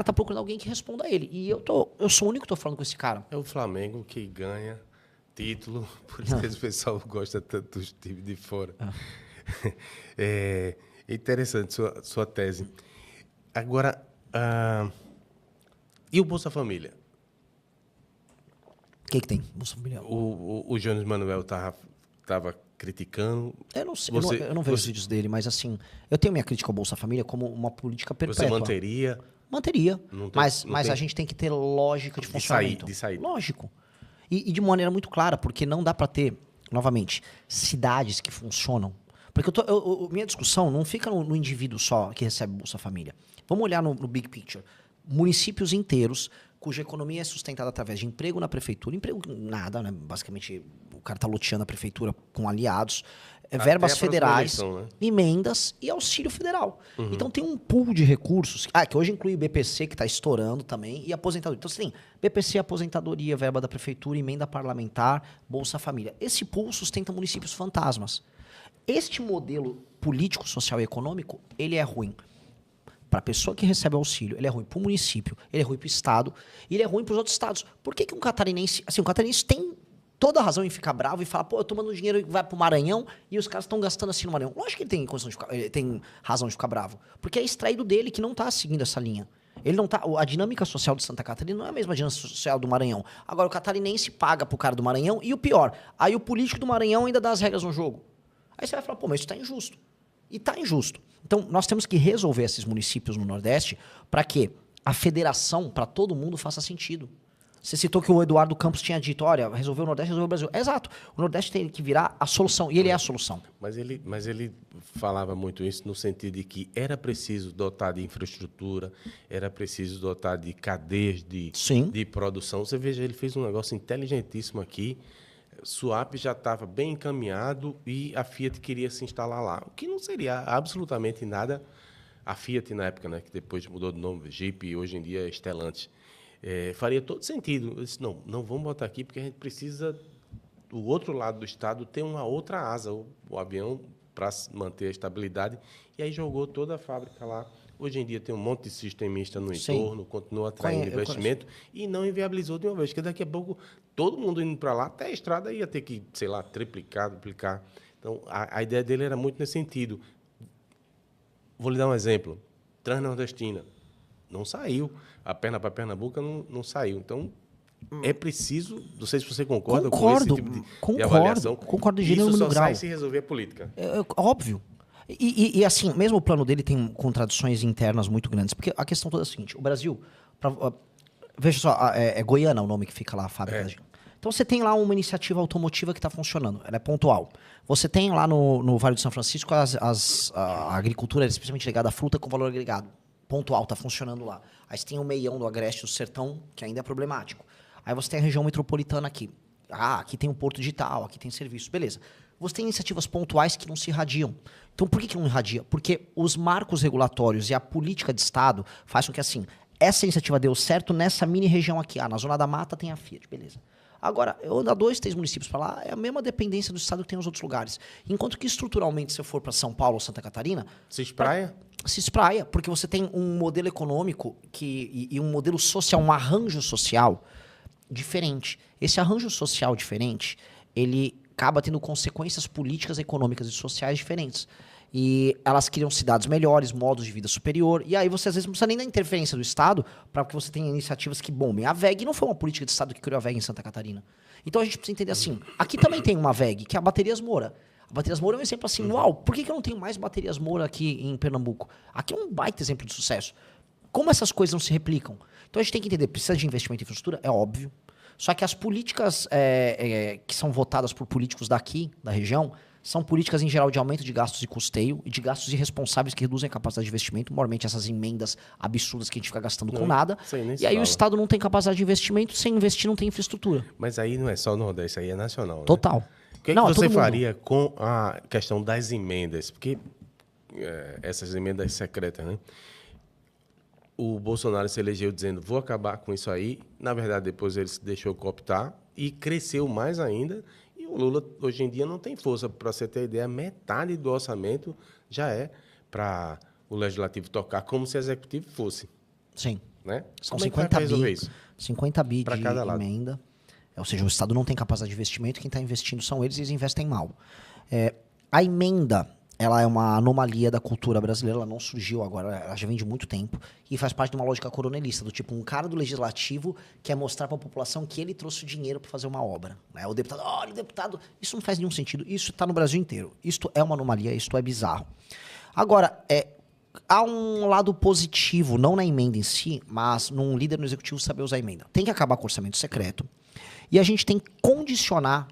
cara tá procurando alguém que responda a ele. E eu sou o único que tô falando com esse cara. É o Flamengo que ganha título, por isso que esse pessoal gosta tanto dos times de fora. É interessante sua tese. Agora, e o Bolsa Família? O que tem, Bolsa Família? O Jones Manuel estava criticando. Eu não sei, eu não vejo os vídeos dele, mas assim, eu tenho minha crítica ao Bolsa Família como uma política perpétua. Você manteria? Manteria, mas tem... a gente tem que ter lógica de funcionamento. De sair. Lógico. E de maneira muito clara, porque não dá para ter, novamente, cidades que funcionam. Porque minha discussão não fica no indivíduo só que recebe Bolsa Família. Vamos olhar no big picture. Municípios inteiros cuja economia é sustentada através de emprego na prefeitura, emprego nada, né? Basicamente o cara tá loteando a prefeitura com aliados, verbas federais, eleição, né? Emendas e auxílio federal. Então tem um pool de recursos, que hoje inclui o BPC, que está estourando também, e aposentadoria. Então você tem BPC, aposentadoria, verba da prefeitura, emenda parlamentar, Bolsa Família. Esse pool sustenta municípios fantasmas. Este modelo político, social e econômico, ele é ruim para a pessoa que recebe auxílio, ele é ruim para o município, ele é ruim para o estado, e ele é ruim para os outros estados. Por que um catarinense... Assim, o catarinense tem toda a razão em ficar bravo e falar, pô, eu tô mandando dinheiro e vai pro Maranhão e os caras estão gastando assim no Maranhão. Lógico que ele tem, ele tem razão de ficar bravo, porque é extraído dele que não tá seguindo essa linha. Ele não tá, a dinâmica social de Santa Catarina não é a mesma dinâmica social do Maranhão. Agora, o catarinense paga pro cara do Maranhão e o pior, aí o político do Maranhão ainda dá as regras no jogo. Aí você vai falar, pô, mas isso tá injusto. E tá injusto. Então, nós temos que resolver esses municípios no Nordeste para que a federação, para todo mundo, faça sentido. Você citou que o Eduardo Campos tinha dito, olha, resolver o Nordeste, resolver o Brasil. Exato. O Nordeste tem que virar a solução, e ele é a solução. Mas ele falava muito isso no sentido de que era preciso dotar de infraestrutura, era preciso dotar de cadeias de produção. Você veja, ele fez um negócio inteligentíssimo aqui. Suape já estava bem encaminhado e a Fiat queria se instalar lá, o que não seria absolutamente nada. A Fiat, na época, né, que depois mudou de nome, Jeep, e hoje em dia é Stellantis, faria todo sentido. Eu disse, não vamos botar aqui, porque a gente precisa, do outro lado do estado, ter uma outra asa, o avião, para manter a estabilidade. E aí jogou toda a fábrica lá. Hoje em dia tem um monte de sistemista no entorno, continua atraindo investimento e não inviabilizou de uma vez, porque daqui a pouco todo mundo indo para lá, até a estrada ia ter que, sei lá, triplicar, duplicar. Então, a ideia dele era muito nesse sentido. Vou lhe dar um exemplo. Transnordestina. Não saiu. A perna para Pernambuco não saiu. Então, é preciso... Não sei se você concorda com esse tipo de avaliação. Concordo de gênero no grau. Isso só sai se resolver a política. Óbvio. E assim, mesmo o plano dele tem contradições internas muito grandes. Porque a questão toda é a seguinte. O Brasil... veja só, é Goiânia o nome que fica lá, a fábrica. Então, você tem lá uma iniciativa automotiva que está funcionando. Ela é pontual. Você tem lá no Vale do São Francisco a agricultura, especialmente ligada à fruta, com valor agregado. Pontual, está funcionando lá. Aí você tem o meião do Agreste, do Sertão, que ainda é problemático. Aí você tem a região metropolitana aqui. Aqui tem um porto digital, aqui tem serviço. Beleza. Você tem iniciativas pontuais que não se irradiam. Então, por que não irradia? Porque os marcos regulatórios e a política de Estado fazem com que, assim, essa iniciativa deu certo nessa mini região aqui. Na Zona da Mata tem a Fiat, beleza. Agora, eu ando a 2, 3 municípios para lá, é a mesma dependência do estado que tem nos outros lugares. Enquanto que, estruturalmente, se eu for para São Paulo ou Santa Catarina... Se espraia? Se espraia, porque você tem um modelo econômico e um modelo social, um arranjo social diferente. Esse arranjo social diferente, ele acaba tendo consequências políticas, econômicas e sociais diferentes. E elas criam cidades melhores, modos de vida superior. E aí você, às vezes, não precisa nem da interferência do Estado para que você tenha iniciativas que bombem. A VEG não foi uma política de Estado que criou a VEG em Santa Catarina. Então a gente precisa entender assim, aqui também tem uma VEG, que é a Baterias Moura. A Baterias Moura é um exemplo assim, uau, por que eu não tenho mais Baterias Moura aqui em Pernambuco? Aqui é um baita exemplo de sucesso. Como essas coisas não se replicam? Então a gente tem que entender, precisa de investimento em infraestrutura? É óbvio. Só que as políticas que são votadas por políticos daqui, da região, são políticas, em geral, de aumento de gastos e custeio e de gastos irresponsáveis que reduzem a capacidade de investimento, normalmente essas emendas absurdas que a gente fica gastando com nada. E aí o Estado não tem capacidade de investimento, sem investir não tem infraestrutura. Mas aí não é só o Nordeste, aí é nacional, né? Total. O que você faria com a questão das emendas? Porque essas emendas secretas, né? O Bolsonaro se elegeu dizendo, vou acabar com isso aí. Na verdade, depois ele se deixou cooptar e cresceu mais ainda. E o Lula, hoje em dia, não tem força. Para você ter ideia, metade do orçamento já é para o Legislativo tocar como se o Executivo fosse. Sim. né? São Como 50 bi, isso? 50 bi pra de cada lado. emenda. Ou seja, o Estado não tem capacidade de investimento, quem está investindo são eles e eles investem mal. A emenda, ela é uma anomalia da cultura brasileira, ela não surgiu agora, ela já vem de muito tempo e faz parte de uma lógica coronelista, do tipo, um cara do legislativo quer mostrar para a população que ele trouxe o dinheiro para fazer uma obra. Né? O deputado, olha, o deputado, isso não faz nenhum sentido, isso está no Brasil inteiro. Isto é uma anomalia, isto é bizarro. Agora, há um lado positivo, não na emenda em si, mas num líder no executivo saber usar a emenda. Tem que acabar com o orçamento secreto e a gente tem que condicionar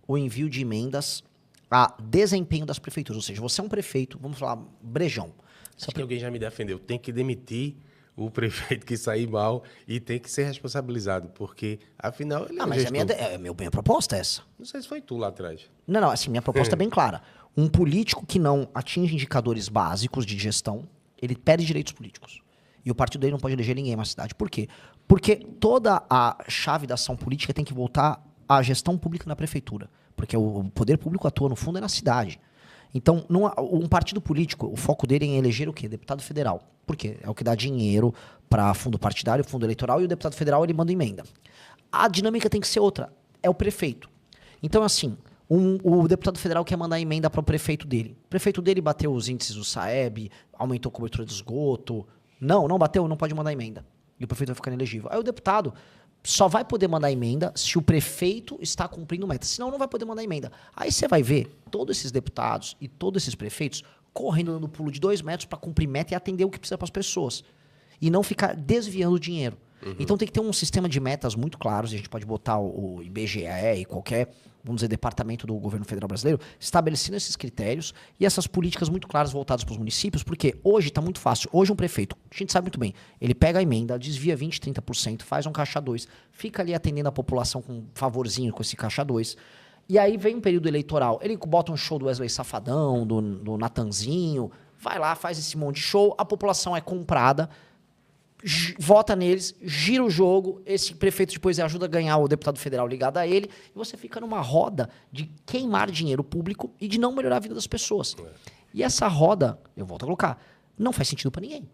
o envio de emendas a desempenho das prefeituras. Ou seja, você é um prefeito, vamos falar, Brejão. Acho que alguém já me defendeu. Tem que demitir o prefeito que sair mal e tem que ser responsabilizado, porque, afinal, ele mas minha proposta é essa. Não sei se foi tu lá atrás. Não, assim, minha proposta é bem clara. Um político que não atinge indicadores básicos de gestão, ele perde direitos políticos. E o partido dele não pode eleger ninguém na cidade. Por quê? Porque toda a chave da ação política tem que voltar à gestão pública na prefeitura. Porque o poder público atua, no fundo, é na cidade. Então, um partido político, o foco dele é em eleger o quê? Deputado federal. Por quê? É o que dá dinheiro para fundo partidário, fundo eleitoral, e o deputado federal ele manda emenda. A dinâmica tem que ser outra. É o prefeito. Então, assim, o deputado federal quer mandar emenda para o prefeito dele. O prefeito dele bateu os índices do SAEB, aumentou a cobertura de esgoto. Não bateu, não pode mandar emenda. E o prefeito vai ficar inelegível. Aí o deputado só vai poder mandar emenda se o prefeito está cumprindo meta. Senão, não vai poder mandar emenda. Aí você vai ver todos esses deputados e todos esses prefeitos correndo dando pulo de 2 metros para cumprir meta e atender o que precisa para as pessoas. E não ficar desviando o dinheiro. Então tem que ter um sistema de metas muito claros. E a gente pode botar o IBGE e qualquer, vamos dizer, departamento do governo federal brasileiro estabelecendo esses critérios e essas políticas muito claras voltadas para os municípios, porque hoje está muito fácil. Hoje um prefeito, a gente sabe muito bem, ele pega a emenda, desvia 20%, 30%, faz um caixa 2, fica ali atendendo a população com um favorzinho com esse caixa 2. E aí vem um período eleitoral, ele bota um show do Wesley Safadão, do Natanzinho, vai lá, faz esse monte de show, a população é comprada, vota neles, gira o jogo, esse prefeito depois ajuda a ganhar o deputado federal ligado a ele, e você fica numa roda de queimar dinheiro público e de não melhorar a vida das pessoas. E essa roda, eu volto a colocar, não faz sentido para ninguém.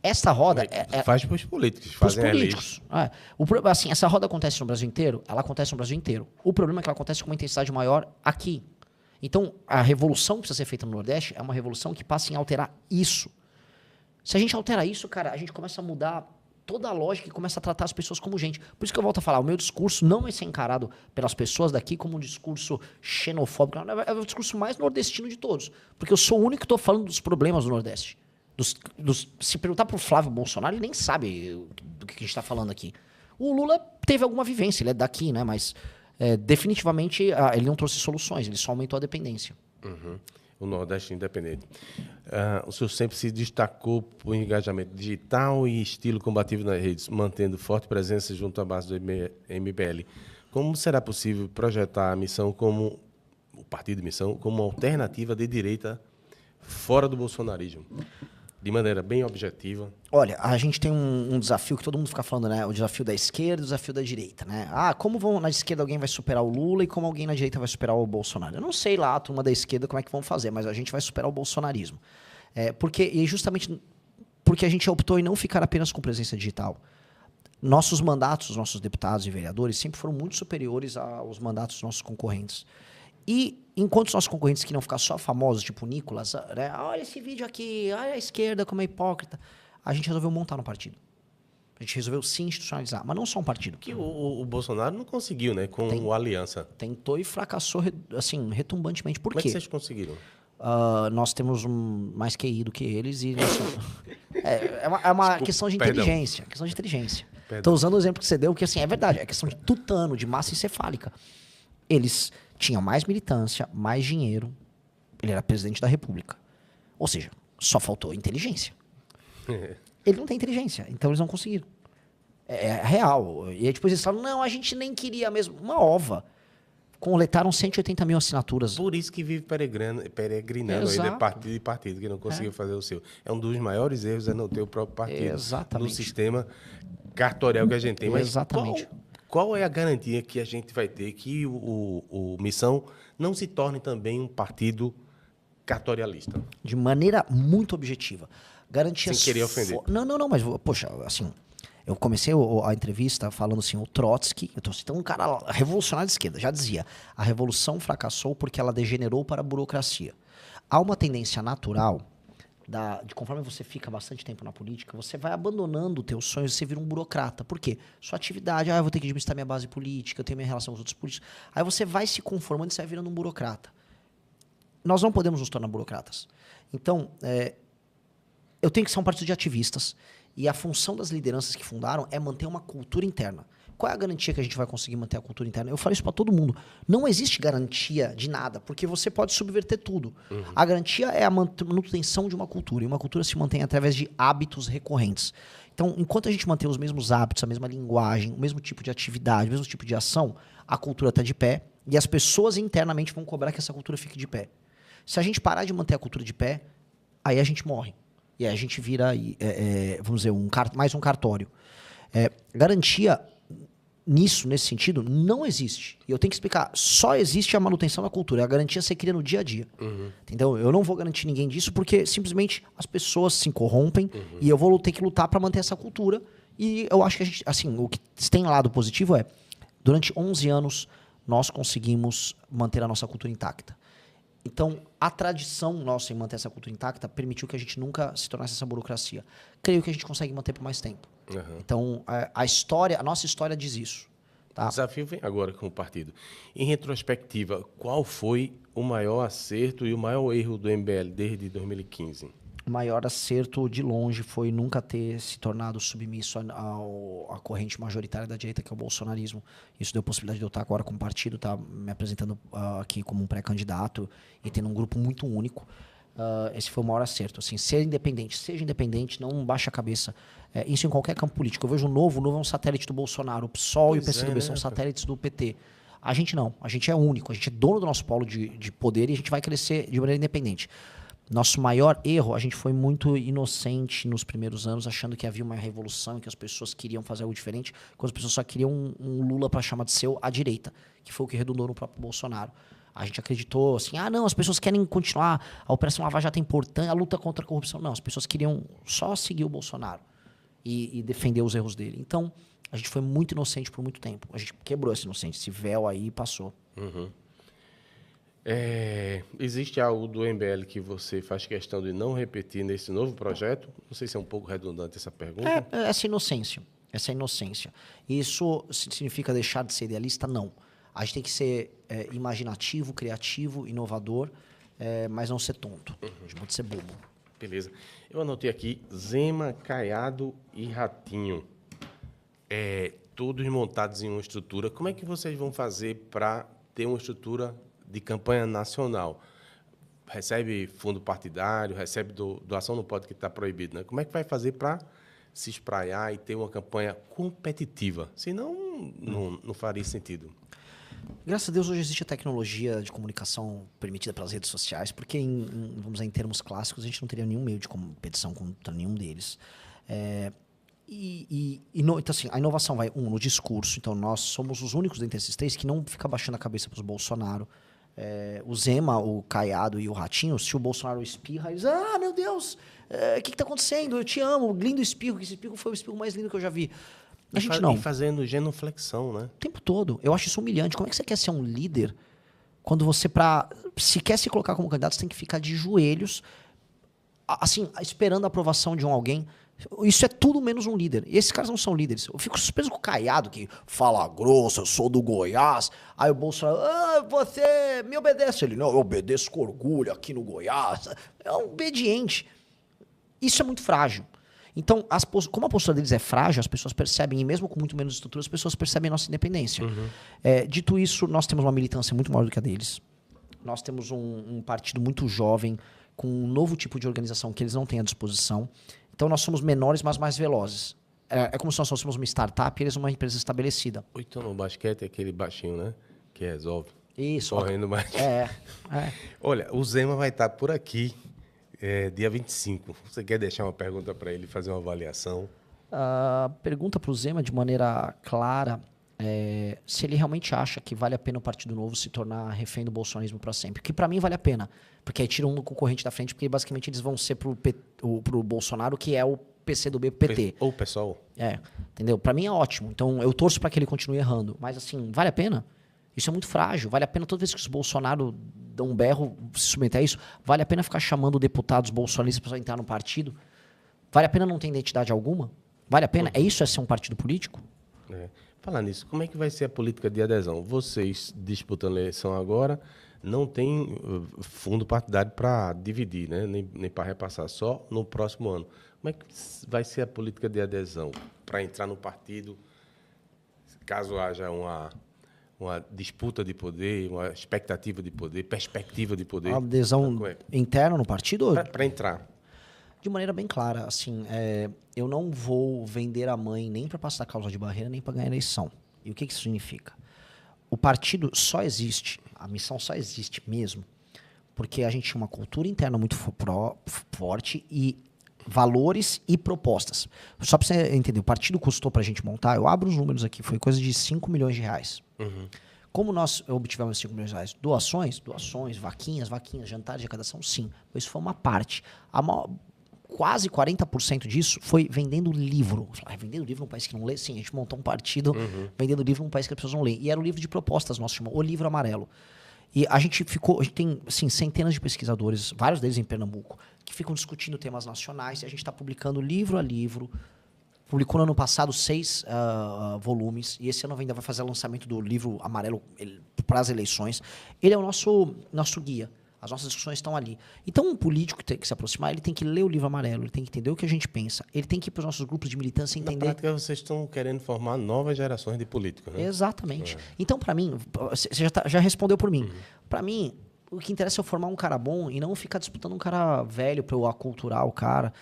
Essa roda... faz para os políticos, fazem políticos. Assim, essa roda acontece no Brasil inteiro? Ela acontece no Brasil inteiro. O problema é que ela acontece com uma intensidade maior aqui. Então, a revolução que precisa ser feita no Nordeste é uma revolução que passa em alterar isso. Se a gente altera isso, cara, a gente começa a mudar toda a lógica e começa a tratar as pessoas como gente. Por isso que eu volto a falar, o meu discurso não vai ser encarado pelas pessoas daqui como um discurso xenofóbico. É o discurso mais nordestino de todos. Porque eu sou o único que estou falando dos problemas do Nordeste. Se perguntar pro Flávio Bolsonaro, ele nem sabe do que a gente está falando aqui. O Lula teve alguma vivência, ele é daqui, né? Mas definitivamente ele não trouxe soluções, ele só aumentou a dependência. O Nordeste independente. O senhor sempre se destacou por engajamento digital e estilo combativo nas redes, mantendo forte presença junto à base do MBL. Como será possível projetar a missão como o partido de missão como uma alternativa de direita fora do bolsonarismo? De maneira bem objetiva. Olha, a gente tem um desafio que todo mundo fica falando, né? O desafio da esquerda e o desafio da direita, né? Como na esquerda alguém vai superar o Lula e como alguém na direita vai superar o Bolsonaro? Eu não sei lá, a turma da esquerda, como é que vão fazer, mas a gente vai superar o bolsonarismo. Justamente porque a gente optou em não ficar apenas com presença digital. Nossos mandatos, nossos deputados e vereadores sempre foram muito superiores aos mandatos dos nossos concorrentes. E enquanto os nossos concorrentes queriam ficar só famosos, tipo o Nicolas, né? Olha esse vídeo aqui, olha a esquerda como é hipócrita, a gente resolveu montar um partido. A gente resolveu se institucionalizar, mas não só um partido. Que o Bolsonaro não conseguiu, né? Com o Aliança. Tentou e fracassou, assim, retumbantemente. Por quê? Como é que vocês conseguiram? Nós temos mais QI do que eles e... é uma questão de inteligência. Questão de inteligência. Estou usando o exemplo que você deu, que assim, é verdade. É questão de tutano, de massa encefálica. Eles tinham mais militância, mais dinheiro. Ele era presidente da República. Ou seja, só faltou inteligência. Ele não tem inteligência, então eles não conseguiram. É real. E aí depois eles falam, não, a gente nem queria mesmo. Uma ova. Coletaram 180 mil assinaturas. Por isso que vive peregrinando aí de partido em partido, que não conseguiu fazer o seu. É um dos maiores erros, é não ter o próprio partido. Exatamente. No sistema cartorial que a gente tem. Mas exatamente. Qual é a garantia que a gente vai ter que o Missão não se torne também um partido cartorialista? De maneira muito objetiva. Garantias... Sem querer ofender. Não, mas, poxa, assim... Eu comecei a entrevista falando assim, o Trotsky, eu estou citando um cara revolucionário de esquerda, já dizia, a revolução fracassou porque ela degenerou para a burocracia. Há uma tendência natural, de conforme você fica bastante tempo na política, você vai abandonando os teus sonhos e você vira um burocrata. Por quê? Sua atividade, eu vou ter que administrar minha base política, eu tenho minha relação com os outros políticos. Aí você vai se conformando e você vai virando um burocrata. Nós não podemos nos tornar burocratas. Então, eu tenho que ser um partido de ativistas. E a função das lideranças que fundaram é manter uma cultura interna. Qual é a garantia que a gente vai conseguir manter a cultura interna? Eu falo isso para todo mundo. Não existe garantia de nada, porque você pode subverter tudo. Uhum. A garantia é a manutenção de uma cultura. E uma cultura se mantém através de hábitos recorrentes. Então, enquanto a gente mantém os mesmos hábitos, a mesma linguagem, o mesmo tipo de atividade, o mesmo tipo de ação, a cultura está de pé e as pessoas internamente vão cobrar que essa cultura fique de pé. Se a gente parar de manter a cultura de pé, aí a gente morre. E aí a gente vira, vamos dizer, mais um cartório. Garantia nesse sentido, não existe. E eu tenho que explicar, só existe a manutenção da cultura. A garantia você cria no dia a dia. Uhum. Entendeu? Eu não vou garantir ninguém disso porque simplesmente as pessoas se corrompem e eu vou ter que lutar para manter essa cultura. E eu acho que a gente, assim, o que tem lado positivo é, durante 11 anos, nós conseguimos manter a nossa cultura intacta. Então, a tradição nossa em manter essa cultura intacta permitiu que a gente nunca se tornasse essa burocracia. Creio que a gente consegue manter por mais tempo. Uhum. Então, a nossa história diz isso. Tá? O desafio vem agora com o partido. Em retrospectiva, qual foi o maior acerto e o maior erro do MBL desde 2015? O maior acerto, de longe, foi nunca ter se tornado submisso à corrente majoritária da direita, que é o bolsonarismo. Isso deu possibilidade de eu estar agora com o partido, tá me apresentando aqui como um pré-candidato e tendo um grupo muito único. Esse foi o maior acerto. Assim, seja independente, não baixe a cabeça. Isso em qualquer campo político. Eu vejo o Novo é um satélite do Bolsonaro. O PSOL e o PCdoB são satélites do PT. A gente não. A gente é único. A gente é dono do nosso polo de poder e a gente vai crescer de maneira independente. Nosso maior erro, a gente foi muito inocente nos primeiros anos, achando que havia uma revolução, que as pessoas queriam fazer algo diferente, quando as pessoas só queriam um Lula para chamar de seu à direita, que foi o que redundou no próprio Bolsonaro. A gente acreditou assim, não, as pessoas querem continuar, a Operação Lava Jato é importante, a luta contra a corrupção. Não, as pessoas queriam só seguir o Bolsonaro e defender os erros dele. Então, a gente foi muito inocente por muito tempo. A gente quebrou essa inocência, esse véu aí passou. Uhum. Existe algo do MBL que você faz questão de não repetir nesse novo projeto? Não sei se é um pouco redundante essa pergunta. Essa inocência. Isso significa deixar de ser idealista? Não. A gente tem que ser imaginativo, criativo, inovador, mas não ser tonto. A gente pode ser bobo. Beleza. Eu anotei aqui Zema, Caiado e Ratinho. Todos montados em uma estrutura. Como é que vocês vão fazer para ter uma estrutura de campanha nacional? Recebe fundo partidário, recebe doação, não pode, que está proibido, né? Como é que vai fazer para se espraiar e ter uma campanha competitiva? Senão, não faria sentido. Graças a Deus, hoje existe a tecnologia de comunicação permitida pelas redes sociais, porque, vamos dizer, em termos clássicos, a gente não teria nenhum meio de competição contra nenhum deles. Então, assim, a inovação vai, no discurso. Então, nós somos os únicos dentre esses três que não fica baixando a cabeça para os Bolsonaro. O Zema, o Caiado e o Ratinho, se o Bolsonaro espirra, eles, meu Deus, o que está acontecendo? Eu te amo, lindo espirro, esse espirro foi o espirro mais lindo que eu já vi. A gente não. E fazendo genuflexão, né? O tempo todo. Eu acho isso humilhante. Como é que você quer ser um líder quando você, se quer se colocar como candidato, você tem que ficar de joelhos, assim, esperando a aprovação de alguém? Isso é tudo menos um líder. E esses caras não são líderes. Eu fico surpreso com o Caiado, que fala grosso, eu sou do Goiás. Aí o Bolsonaro, você me obedece. Ele, não, eu obedeço com orgulho aqui no Goiás. É um obediente. Isso é muito frágil. Então, como a postura deles é frágil, as pessoas percebem, e mesmo com muito menos estrutura, as pessoas percebem a nossa independência. Uhum. Dito isso, nós temos uma militância muito maior do que a deles. Nós temos um partido muito jovem, com um novo tipo de organização que eles não têm à disposição. Então, nós somos menores, mas mais velozes. É como se nós fôssemos uma startup e eles uma empresa estabelecida. Então, no basquete é aquele baixinho, né? Que resolve. Isso. Correndo mais. Olha, o Zema vai estar por aqui dia 25. Você quer deixar uma pergunta para ele, fazer uma avaliação? Pergunta para o Zema de maneira clara. se ele realmente acha que vale a pena o Partido Novo se tornar refém do bolsonarismo para sempre. Que para mim vale a pena. Porque aí tira um concorrente da frente, porque basicamente eles vão ser pro Bolsonaro, que é o PCdoB PT. Ou o PSOL. Entendeu? Para mim é ótimo. Então eu torço para que ele continue errando. Mas assim, vale a pena? Isso é muito frágil. Vale a pena toda vez que os Bolsonaro dão um berro, se submeter a isso, vale a pena ficar chamando deputados bolsonaristas para entrar no partido? Vale a pena não ter identidade alguma? Vale a pena? É isso ser um partido político? Falar nisso, como é que vai ser a política de adesão? Vocês disputando a eleição agora, não tem fundo partidário para dividir, né? Nem para repassar, só no próximo ano. Como é que vai ser a política de adesão para entrar no partido, caso haja uma disputa de poder, uma expectativa de poder, perspectiva de poder? A adesão interna no partido? Para entrar. De maneira bem clara, assim, eu não vou vender a mãe nem para passar causa de barreira, nem para ganhar eleição. E o que isso significa? O partido só existe, a missão só existe mesmo, porque a gente tinha uma cultura interna muito forte e valores e propostas. Só para você entender, o partido custou para a gente montar, eu abro os números aqui, foi coisa de 5 milhões de reais. Uhum. Como nós obtivemos 5 milhões de reais? Doações, vaquinhas, jantares de arrecadação, sim. Isso foi uma parte. Quase 40% disso foi vendendo livro. Vendendo livro num país que não lê? Sim, a gente montou um partido vendendo livro num país que as pessoas não lêem. E era o livro de propostas nosso, chamou O Livro Amarelo. E a gente tem assim, centenas de pesquisadores, vários deles em Pernambuco, que ficam discutindo temas nacionais, e a gente está publicando livro a livro. Publicou no ano passado 6 volumes, e esse ano ainda vai fazer o lançamento do livro amarelo para as eleições. Ele é o nosso guia. As nossas discussões estão ali. Então, um político que tem que se aproximar, ele tem que ler o livro amarelo, ele tem que entender o que a gente pensa, ele tem que ir para os nossos grupos de militância e entender... Na prática, vocês estão querendo formar novas gerações de políticos, né? Exatamente. Então, para mim, você já respondeu por mim. Para mim, o que interessa é eu formar um cara bom e não ficar disputando um cara velho para eu aculturar o cara.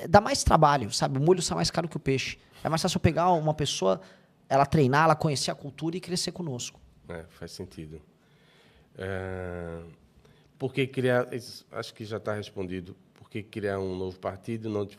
Dá mais trabalho, sabe? O molho sai mais caro que o peixe. É mais fácil eu pegar uma pessoa, ela treinar, ela conhecer a cultura e crescer conosco. Faz sentido. Por que criar... Acho que já está respondido. Por que criar um novo partido e não disputar